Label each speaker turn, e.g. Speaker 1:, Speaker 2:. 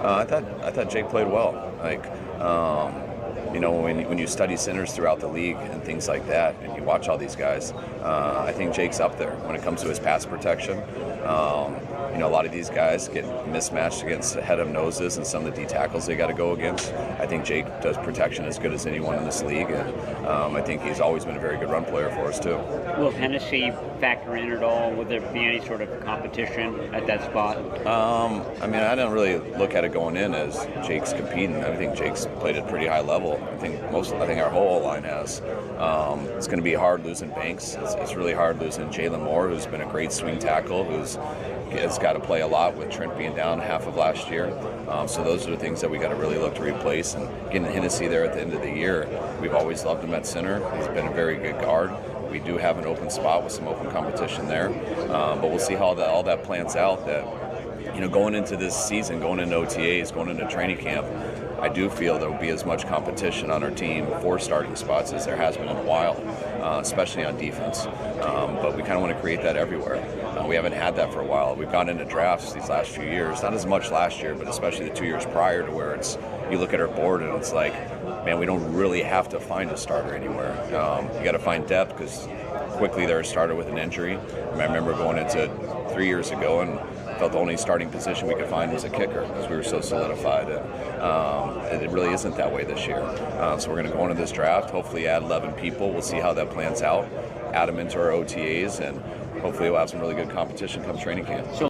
Speaker 1: I thought Jake played well. When you study centers throughout the league and things like that, and you watch all these guys, I think Jake's up there when it comes to his pass protection. A lot of these guys get mismatched against head of noses and some of the D tackles they got to go against. I think Jake does protection as good as anyone in this league, and I think he's always been a very good run player for us too.
Speaker 2: Will Tennessee factor in at all? Will there be any sort of competition at that spot?
Speaker 1: I didn't really look at it going in as Jake's competing. I think Jake's played at a pretty high level. I think our whole line has. It's going to be hard losing Banks. It's really hard losing Jalen Moore, who's been a great swing tackle, who's got to play a lot with Trent being down half of last year. So those are the things that we got to really look to replace. And getting Hennessy there at the end of the year, we've always loved him at center. He's been a very good guard. We do have an open spot with some open competition there, but we'll see how all that plans out. That going into this season, going into OTAs, going into training camp, I do feel there will be as much competition on our team for starting spots as there has been in a while, especially on defense. But we kind of want to create that everywhere. We haven't had that for a while. We've gone into drafts these last few years, not as much last year, but especially the 2 years prior to where you look at our board and it's like, man, we don't really have to find a starter anywhere. You got to find depth because quickly they're a starter with an injury. I remember going into 3 years ago and felt the only starting position we could find was a kicker because we were so solidified. And it really isn't that way this year. So we're going to go into this draft, hopefully add 11 people. We'll see how that plans out, add them into our OTAs, and hopefully we'll have some really good competition come training camp.